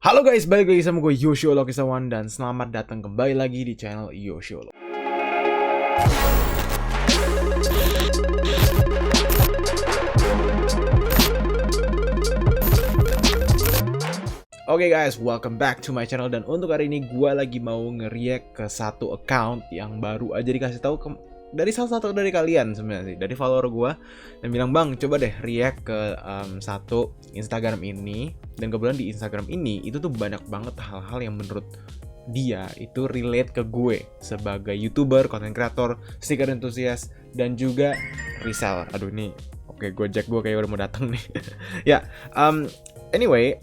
Halo guys, balik lagi sama gue Yoshio Lokisawan dan selamat datang kembali lagi di channel Yoshio. Oke guys, welcome back to my channel dan untuk hari ini gue lagi mau nge-react ke satu account yang baru aja dikasih tahu dari salah satu dari kalian sebenarnya sih, dari follower gue dan bilang bang coba deh react ke satu Instagram ini. Dan kebetulan di Instagram ini itu tuh banyak banget hal-hal yang menurut dia itu relate ke gue sebagai YouTuber, content creator, sneaker enthusiast dan juga reseller. Aduh ini oke, Gojek gue kayak udah mau datang nih. Ya, anyway,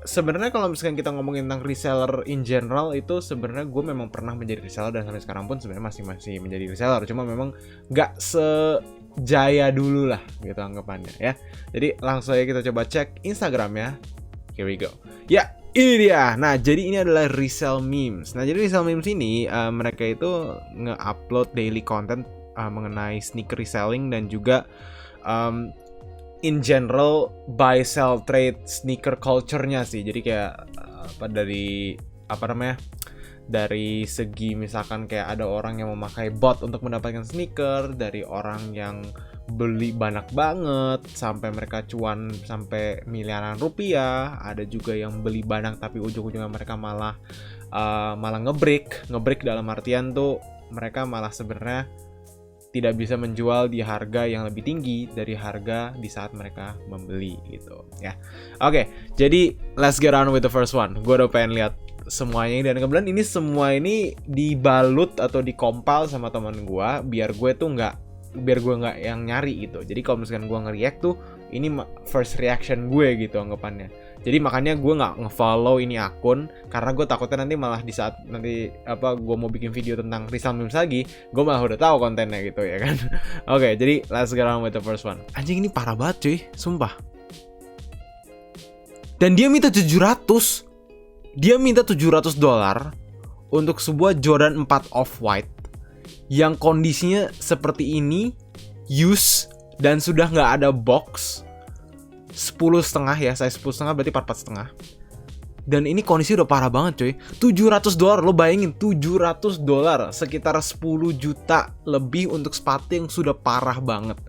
sebenarnya kalau misalkan kita ngomongin tentang reseller in general itu sebenarnya gue memang pernah menjadi reseller dan sampai sekarang pun sebenarnya masih menjadi reseller, cuma memang nggak sejaya dulu lah gitu anggapannya ya. Jadi langsung aja kita coba cek Instagramnya. Here we go. Ya, ini dia. Nah, jadi ini adalah Resell Memes. Nah, jadi Resell Memes ini mereka itu nge-upload daily content mengenai sneaker reselling dan juga in general buy sell trade sneaker culture-nya sih. Jadi kayak dari segi misalkan kayak ada orang yang memakai bot untuk mendapatkan sneaker, dari orang yang beli banyak banget sampai mereka cuan sampai miliaran rupiah, ada juga yang beli banyak tapi ujung-ujungnya mereka malah ngebreak dalam artian tuh mereka malah sebenarnya tidak bisa menjual di harga yang lebih tinggi dari harga di saat mereka membeli gitu ya. Oke, jadi let's get on with the first one. Gue udah pengen lihat semuanya dan kebetulan ini semua ini dibalut atau dikompil sama teman gue biar gue nggak yang nyari gitu. Jadi kalau misalkan gue nge-react tuh ini first reaction gue gitu anggapannya. Jadi makanya gue nggak nge-follow ini akun karena gue takutnya nanti malah di saat nanti gue mau bikin video tentang Resell Memes lagi, gue malah udah tahu kontennya gitu ya kan. Oke, jadi let's get on with the first one. Anjing ini parah banget cuy, sumpah. Dan dia minta 700. Dia minta $700 untuk sebuah Jordan 4 Off-White yang kondisinya seperti ini, use dan sudah nggak ada box. 10,5 ya, size 10,5 berarti 4,5. Dan ini kondisi udah parah banget coy. $700, lo bayangin $700, sekitar 10 juta lebih untuk sepatu yang sudah parah banget.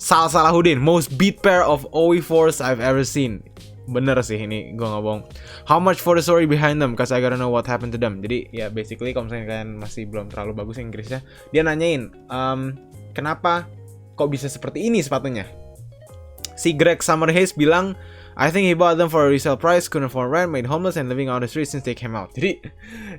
Salahuddin, most beat pair of OE4s I've ever seen. Bener sih ini, gue nggak bohong. How much for the story behind them? Cause I gotta know what happened to them. Jadi ya basically kalau misalnya kalian masih belum terlalu bagus Inggrisnya, dia nanyain kenapa kok bisa seperti ini sepatunya. Si Greg Summerhays bilang, I think he bought them for a resale price, couldn't afford rent, made homeless and living on the street since they came out. Jadi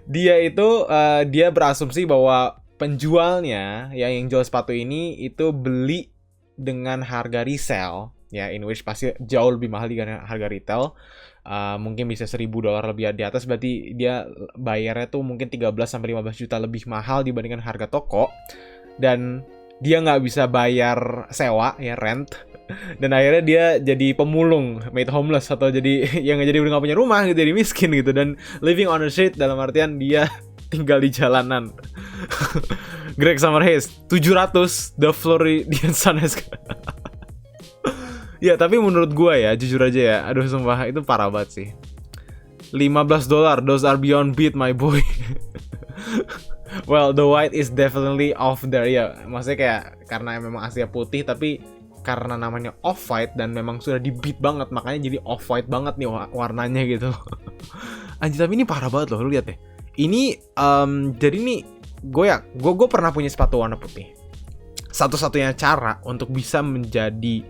dia itu dia berasumsi bahwa penjualnya ya yang jual sepatu ini itu beli dengan harga resale ya, in which pasti jauh lebih mahal dengan harga retail. Mungkin bisa $1,000 lebih di atas, berarti dia bayarnya tuh mungkin 13-15 juta lebih mahal dibandingkan harga toko. Dan dia nggak bisa bayar sewa ya, rent. Dan akhirnya dia jadi pemulung, made homeless, atau jadi yang jadi udah nggak punya rumah gitu, jadi miskin gitu, dan living on the street dalam artian dia tinggal di jalanan. Greg Summerhays 700 the Floridian Sunrise. Ya tapi menurut gue ya, jujur aja ya, aduh sumpah itu parah banget sih. $15, those are beyond beat my boy. Well, the white is definitely off there ya. Maksudnya kayak karena memang Asia putih, tapi karena namanya off-white dan memang sudah di-beat banget, makanya jadi off-white banget nih warnanya gitu. Anjir, tapi ini parah banget loh, lu lihat deh. Ini jadi nih gue pernah punya sepatu warna putih. Satu-satunya cara untuk bisa menjadi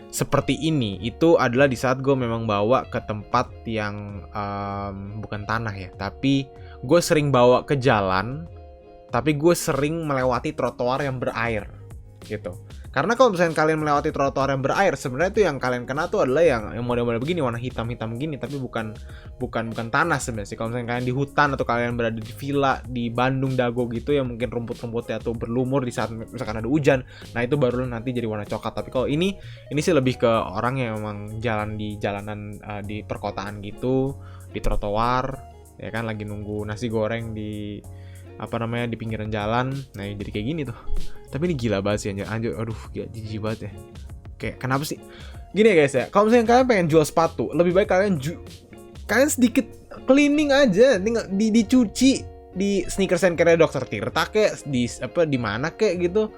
seperti ini itu adalah di saat gue memang bawa ke tempat yang bukan tanah ya, tapi gue sering bawa ke jalan, tapi gue sering melewati trotoar yang berair gitu. Karena kalau misalnya kalian melewati trotoar yang berair, sebenarnya itu yang kalian kena tuh adalah yang model-model begini, warna hitam-hitam gini, tapi bukan tanah sebenarnya sih. Kalau misalnya kalian di hutan atau kalian berada di villa di Bandung Dago gitu, yang mungkin rumput-rumputnya tuh berlumur di saat misalkan ada hujan, nah itu baru nanti jadi warna coklat. Tapi kalau ini sih lebih ke orang yang memang jalan di jalanan di perkotaan gitu, di trotoar, ya kan, lagi nunggu nasi goreng di di pinggiran jalan. Nah jadi kayak gini tuh. Tapi ini gila banget sih anjir, aduh gila, jijik banget ya. Kayak kenapa sih? Gini ya guys ya, kalau misalnya kalian pengen jual sepatu, lebih baik kalian kalian sedikit cleaning aja, tinggal dicuci di Sneakers and Care Dr. Tirta kek, di mana kek gitu.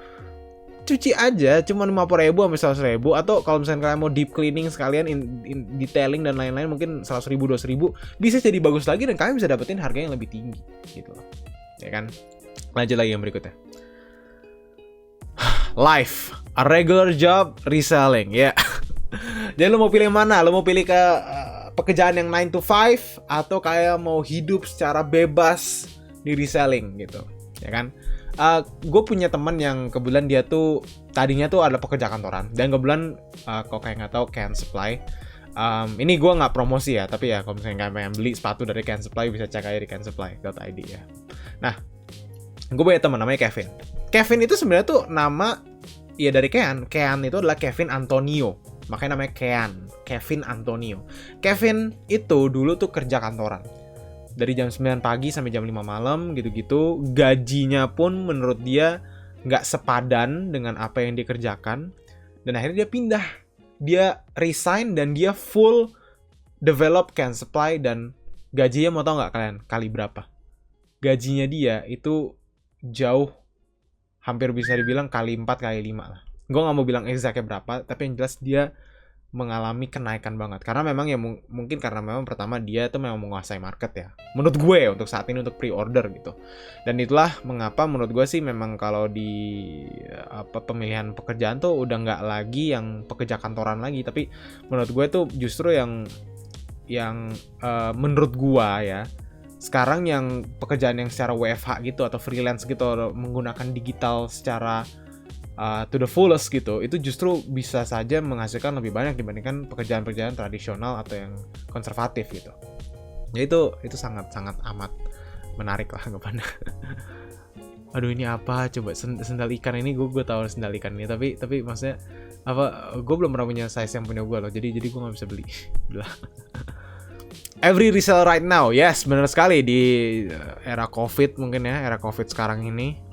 Cuci aja, cuma 50.000 sampai 100.000. Atau kalau misalnya kalian mau deep cleaning sekalian, in detailing dan lain-lain, mungkin 100.000, 200.000 bisa jadi bagus lagi dan kalian bisa dapetin harga yang lebih tinggi gitu loh. Ya kan? Lanjut lagi yang berikutnya. Life, a regular job, reselling, ya. Jadi lo mau pilih mana? Lo mau pilih ke pekerjaan yang 9 to 5 atau kayak mau hidup secara bebas di reselling gitu, ya kan? Gue punya teman yang kebetulan dia tuh tadinya tuh ada pekerja kantoran dan kebetulan kok kayak nggak tahu Can Supply. Ini gue nggak promosi ya, tapi ya kalau misalnya kalian beli sepatu dari Can Supply bisa cek aja di cansupply.id ya. Nah, gue punya teman namanya Kevin. Kevin itu sebenarnya tuh nama ya dari Kean. Kean itu adalah Kevin Antonio, makanya namanya Kean. Kevin Antonio. Kevin itu dulu tuh kerja kantoran. Dari jam 9 pagi sampai jam 5 malam gitu-gitu. Gajinya pun menurut dia nggak sepadan dengan apa yang dia kerjakan. Dan akhirnya dia pindah. Dia resign dan dia full develop Can Supply. Dan gajinya mau tau nggak kalian? Kali berapa? Gajinya dia itu jauh, hampir bisa dibilang kali 4, kali 5 lah. Gue nggak mau bilang exactnya berapa, tapi yang jelas dia mengalami kenaikan banget karena memang ya mungkin karena memang pertama dia tuh memang menguasai market ya menurut gue untuk saat ini untuk pre-order gitu. Dan itulah mengapa menurut gue sih memang kalau di pemilihan pekerjaan tuh udah nggak lagi yang pekerja kantoran lagi, tapi menurut gue tuh justru yang menurut gue ya sekarang yang pekerjaan yang secara WFH gitu atau freelance gitu atau menggunakan digital secara to the fullest gitu, itu justru bisa saja menghasilkan lebih banyak dibandingkan pekerjaan-pekerjaan tradisional atau yang konservatif gitu. Ya itu sangat-sangat amat menarik lah anggapannya. Aduh ini apa coba sendal ikan ini, gue tahu sendal ikan ini tapi maksudnya apa, gue belum pernah punya size yang punya gue loh, jadi gue nggak bisa beli. Every resell right now, yes benar sekali di era COVID mungkin ya, era COVID sekarang ini.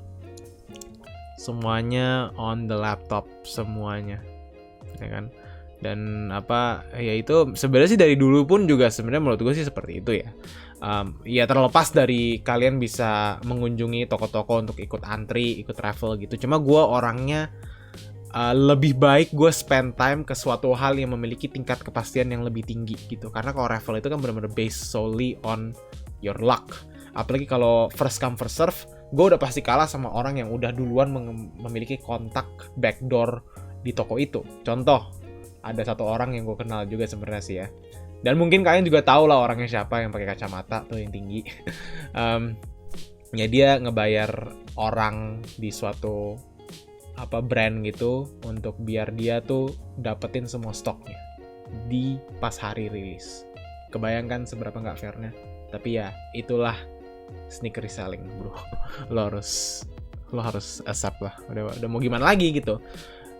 Semuanya on the laptop semuanya, ya kan? Dan ya itu sebenarnya sih dari dulu pun juga sebenarnya menurut gue sih seperti itu ya. Ya terlepas dari kalian bisa mengunjungi toko-toko untuk ikut antri, ikut travel gitu. Cuma gue orangnya lebih baik gue spend time ke suatu hal yang memiliki tingkat kepastian yang lebih tinggi gitu. Karena kalau travel itu kan benar-benar based solely on your luck. Apalagi kalau first come first serve, gue udah pasti kalah sama orang yang udah duluan memiliki kontak backdoor di toko itu. Contoh, ada satu orang yang gue kenal juga sebenarnya sih ya. Dan mungkin kalian juga tahu lah orangnya siapa, yang pakai kacamata tuh yang tinggi. Ya dia ngebayar orang di suatu brand gitu untuk biar dia tuh dapetin semua stoknya di pas hari rilis. Kebayangkan seberapa nggak fairnya? Tapi ya itulah sneaker reselling bro. Lo harus accept lah. Udah mau gimana lagi gitu.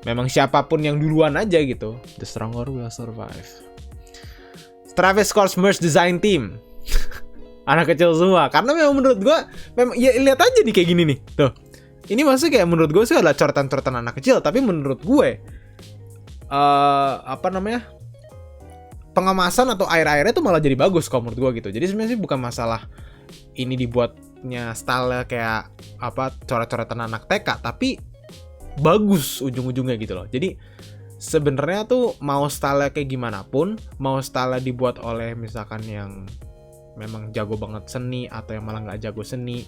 Memang siapapun yang duluan aja gitu, the stronger will survive. Travis Scott's merch design team. Anak kecil semua. Karena memang menurut gue, memang ya lihat aja nih kayak gini nih. Tuh. Ini maksudnya kayak menurut gue sih adalah coretan-coretan anak kecil, tapi menurut gue pengemasan atau air-airnya tuh malah jadi bagus kalau menurut gue gitu. Jadi sebenarnya sih bukan masalah ini dibuatnya style kayak coret-coretan anak TK, tapi bagus ujung-ujungnya gitu loh. Jadi sebenarnya tuh mau style kayak gimana pun, mau style dibuat oleh misalkan yang memang jago banget seni atau yang malah nggak jago seni,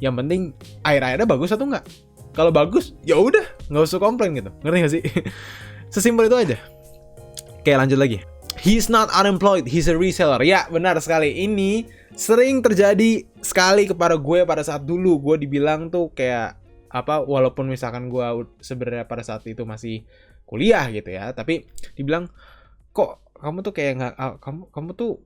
yang penting air-airnya bagus atau nggak. Kalau bagus ya udah nggak usah komplain gitu, ngerti nggak sih? Sesimpel itu aja. Oke lanjut lagi. He's not unemployed, he's a reseller. Ya benar sekali, ini sering terjadi sekali kepada gue pada saat dulu gue dibilang tuh kayak walaupun misalkan gue sebenarnya pada saat itu masih kuliah gitu ya, tapi dibilang kok kamu tuh kayak nggak kamu tuh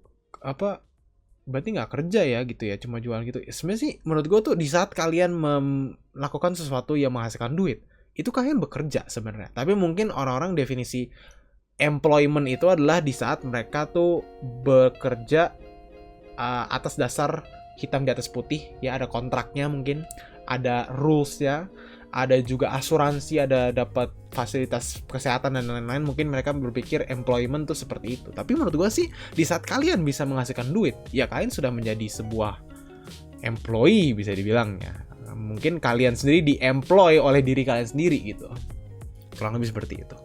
berarti nggak kerja ya gitu ya, cuma jualan gitu. Sebenarnya sih menurut gue tuh di saat kalian melakukan sesuatu yang menghasilkan duit, itu kalian bekerja sebenarnya. Tapi mungkin orang-orang definisi employment itu adalah di saat mereka tuh bekerja atas dasar hitam di atas putih ya, ada kontraknya, mungkin ada rules ya, ada juga asuransi, ada dapat fasilitas kesehatan dan lain-lain. Mungkin mereka berpikir employment tuh seperti itu. Tapi menurut gue sih, di saat kalian bisa menghasilkan duit, ya kalian sudah menjadi sebuah employee bisa dibilang ya. Mungkin kalian sendiri di-employ oleh diri kalian sendiri gitu. Kurang lebih seperti itu.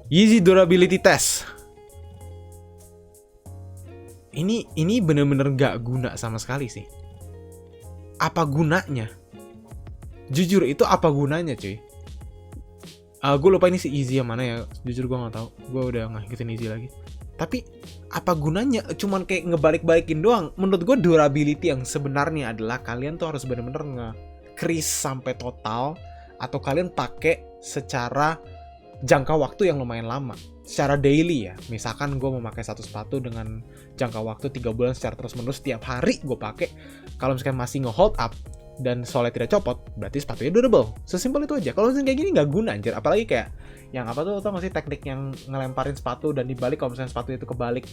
Yeezy Durability Test. Ini bener-bener gak guna sama sekali sih. Apa gunanya? Jujur itu apa gunanya cuy? Gue lupa ini si Easy yang mana ya. Jujur gue gak tahu. Gue udah gak ngikutin Easy lagi. Tapi apa gunanya? Cuman kayak ngebalik-balikin doang. Menurut gue durability yang sebenarnya adalah kalian tuh harus bener-bener nge-crease sampai total. Atau kalian pakai secara jangka waktu yang lumayan lama. Secara daily ya. Misalkan gue memakai satu sepatu dengan jangka waktu 3 bulan secara terus-menerus. Setiap hari gue pakai. Kalau misalkan masih nge-hold up dan solnya tidak copot, berarti sepatunya durable. Sesimpel itu aja. Kalau misalnya kayak gini nggak guna anjir. Apalagi kayak yang apa tuh, tau gak sih teknik yang ngelemparin sepatu dan dibalik, kalau misalnya sepatu itu kebalik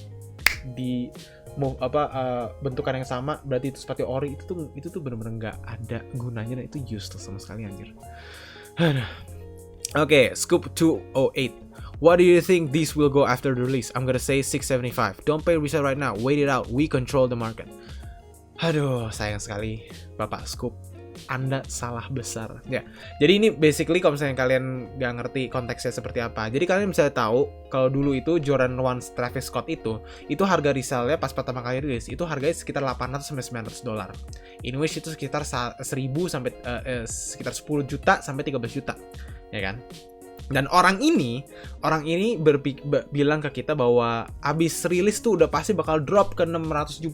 di bentukan yang sama, berarti itu sepatu ori. Itu tuh bener-bener nggak ada gunanya dan itu useless sama sekali anjir. Oke, Scoop 208. What do you think these will go after the release? I'm gonna say $675. Don't pay resale right now. Wait it out. We control the market. Aduh, sayang sekali Bapak Scoop, Anda salah besar. Ya, jadi ini basically kalau misalnya kalian gak ngerti konteksnya seperti apa. Jadi kalian bisa tahu kalau dulu itu Jordan 1 Travis Scott itu harga resale-nya pas pertama kali rilis itu harganya sekitar $800 sampai $900. In which itu sekitar 1000 sampai sekitar 10 juta sampai 13 juta. Ya kan? Dan orang ini bilang ke kita bahwa abis rilis tuh udah pasti bakal drop ke $675.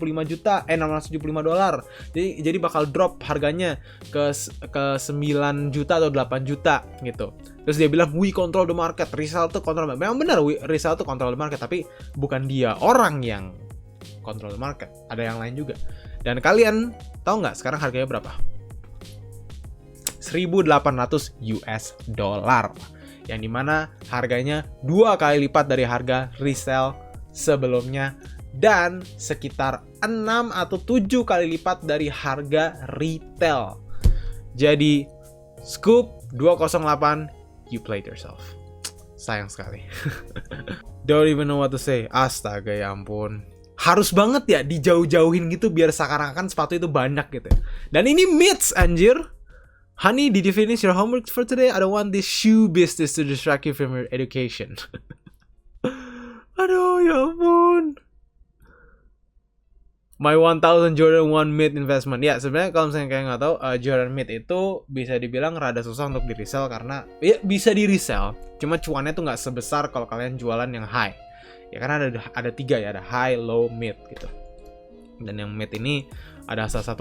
Jadi bakal drop harganya ke 9 juta atau 8 juta gitu. Terus dia bilang, we control the market. Rizal tuh control. Memang benar, Rizal tuh control the market. Tapi bukan dia orang yang control the market. Ada yang lain juga. Dan kalian tahu nggak sekarang harganya berapa? $1.800. Yang dimana harganya 2 kali lipat dari harga resale sebelumnya dan sekitar 6 atau 7 kali lipat dari harga retail. Jadi Scoop 208, you played yourself. Sayang sekali. Don't even know what to say. Astaga ya ampun. Harus banget ya dijauh-jauhin gitu biar seakan-akan sepatu itu banyak gitu. Dan ini myths anjir. Honey, did you finish your homework for today? I don't want this shoe business to distract you from your education. Aduh, ya ampun. My 1000 Jordan 1 Mid investment. Ya, sebenarnya kalau misalnya kalian nggak tahu, Jordan Mid itu bisa dibilang rada susah untuk di-resell karena ya bisa di-resell. Cuma cuannya tuh nggak sebesar kalau kalian jualan yang high. Ya karena ada 3 ya, ada high, low, mid gitu. Dan yang mid ini ada salah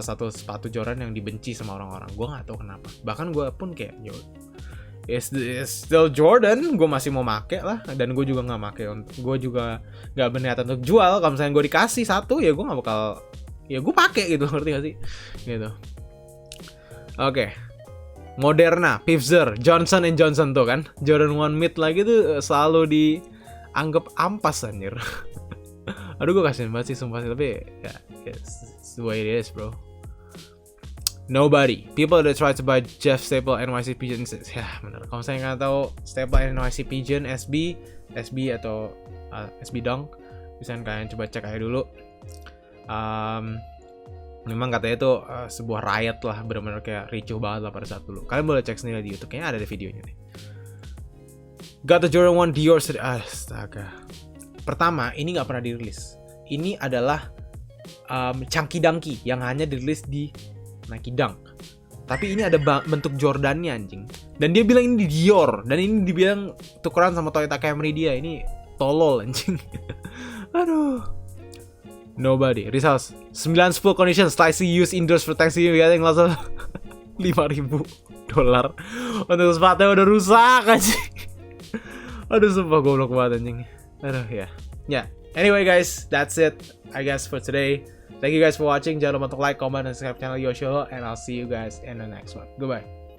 satu sepatu Jordan yang dibenci sama orang-orang. Gue nggak tahu kenapa. Bahkan gue pun kayak, it's still Jordan, gue masih mau make lah. Dan gue juga nggak make. Gue juga nggak berniat untuk jual. Kalau misalnya gue dikasih satu, ya gue nggak bakal, ya gue pakai gitu, ngerti gak sih? Gitu. Oke. Moderna, Pfizer, Johnson & Johnson tuh kan, Jordan 1 Mid lagi tuh selalu dianggap ampas anjir. Aduh, gue kasihan banget sih sumpah sih, tapi ya, it's the way it is, bro. Nobody. People that try to buy Jeff Staple NYC Pigeon. Ya, bener. Kalau saya nggak tahu Staple NYC Pigeon SB atau SB Dunk, bisa kalian coba cek aja dulu. Memang katanya itu sebuah riot lah, benar-benar kayak ricuh banget lah pada saat dulu. Kalian boleh cek sendiri di YouTube, kayaknya ada videonya nih. Got the Jordan 1 Dior. Astaga. Pertama, ini nggak pernah dirilis. Ini adalah Chunky Dunky yang hanya dirilis di Nike Dunk. Tapi ini ada bentuk Jordannya anjing. Dan dia bilang ini Dior. Dan ini dibilang tukeran sama Toyota Camry dia. Ini tolol anjing. Aduh. Nobody. Results. 9-10 conditions. Slightly used indoors for Thanksgiving. Getting lots of $5,000. Untuk sepatu udah rusak anjing. Aduh, sumpah goblok banget anjing. Aduh ya. Yeah. Anyway guys, that's it I guess for today. Thank you guys for watching. Jangan lupa untuk like, comment, dan subscribe channel Yoshio. And I'll see you guys in the next one. Goodbye.